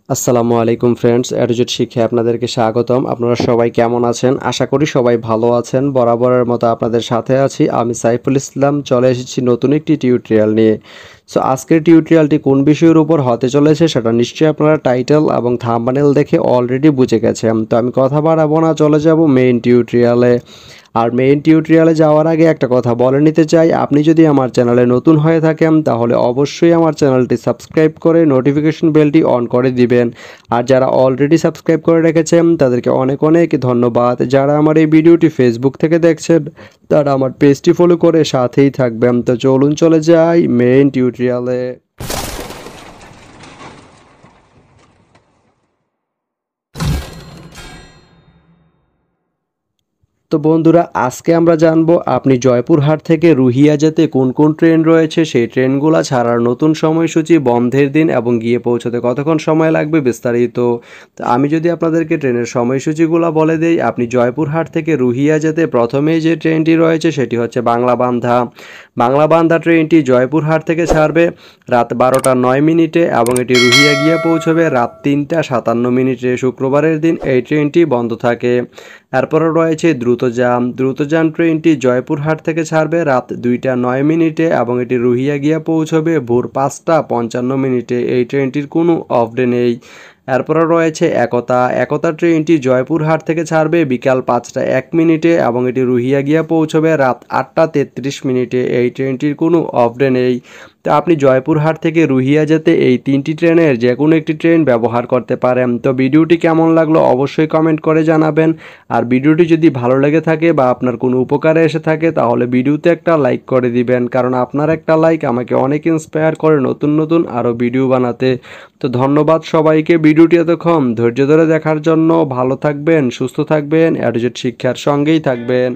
আসসালামু আলাইকুম ফ্রেন্ডস, এডুজেট শিক্ষায় আপনাদেরকে স্বাগতম। আপনারা সবাই কেমন আছেন? আশা করি সবাই ভালো আছেন। বরাবরের মতো আপনাদের সাথে আছি আমি সাইফুল ইসলাম। চলে এসেছি নতুন একটি টিউটোরিয়াল নিয়ে। সো আজকের টিউটোরিয়ালটি কোন বিষয়ের উপর হতে চলেছে সেটা নিশ্চয়ই আপনারা টাইটেল এবং থাম্বনেল দেখে অলরেডি বুঝে গেছেন। তো আমি কথা বাড়াবো না, চলে যাব মেইন টিউটোরিয়ালে। আর মেইন টিউটোরিয়ালে যাওয়ার আগে একটা কথা বলে নিতে চাই, আপনি যদি আমার চ্যানেলে নতুন হয়ে থাকেন তাহলে অবশ্যই আমার চ্যানেলটি সাবস্ক্রাইব করে নোটিফিকেশন বেলটি অন করে দিবেন। আর যারা অলরেডি সাবস্ক্রাইব করে রেখেছেন তাদেরকে অনেক অনেক ধন্যবাদ। যারা আমার এই ভিডিওটি ফেসবুক থেকে দেখছেন তারা আমার পেজটি ফলো করে সাথেই থাকবেন। তো চলুন চলে যাই মেইন টিউটোরিয়ালে। তো বন্ধুরা, আজকে আমরা জানবো আপনি জয়পুরহাট থেকে রুহিয়া যেতে কোন কোন ট্রেন রয়েছে, সেই ট্রেনগুলো ছাড়ার নতুন সময়সূচি, বন্ধের দিন এবং গিয়ে পৌঁছতে কতক্ষণ সময় লাগবে বিস্তারিত। তো আমি যদি আপনাদেরকে ট্রেনের সময়সূচিগুলো বলে দিই, আপনি জয়পুরহাট থেকে রুহিয়া যেতে প্রথমেই যে ট্রেনটি রয়েছে সেটি হচ্ছে বাংলাবান্ধা। বাংলাবান্ধা ট্রেনটি জয়পুরহাট থেকে ছাড়বে রাত 12টা 9 মিনিটে এবং এটি রুহিয়া গিয়ে পৌঁছবে রাত 3টা 57 মিনিটে। শুক্রবারের দিন এই ট্রেনটি বন্ধ থাকে। এরপরে রয়েছে দ্রুতযান ট্রেনটি জয়পুরহাট থেকে ছাড়বে রাত 2টা 9 মিনিটে এবং এটি রুহিয়া গিয়ে পৌঁছবে ভোর 5টা 55 মিনিটে। এই ট্রেনটির কোনো অফ ডে নেই। এরপরে রয়েছে একতা ট্রেনটি জয়পুরহাট থেকে ছাড়বে বিকাল 5টা 1 মিনিটে এবং এটি রুহিয়া গিয়ে পৌঁছবে রাত 8টা 33 মিনিটে। এই ট্রেনটির কোনো অফ ডে নেই। তো আপনি জয়পুরহাট থেকে রুহিয়া যেতে এই তিনটি ট্রেনের যে কোনো একটি ট্রেন ব্যবহার করতে পারেন। তো ভিডিওটি কেমন লাগলো অবশ্যই কমেন্ট করে জানাবেন। আর ভিডিওটি যদি ভালো লেগে থাকে বা আপনার কোনো উপকারে এসে থাকে তাহলে ভিডিওতে একটা লাইক করে দিবেন, কারণ আপনার একটা লাইক আমাকে অনেক ইন্সপায়ার করে নতুন নতুন আরও ভিডিও বানাতে। তো ধন্যবাদ সবাইকে ভিডিওটি এতক্ষণ ধৈর্য ধরে দেখার জন্য। ভালো থাকবেন, সুস্থ থাকবেন, এডুজেট শিক্ষার সঙ্গেই থাকবেন।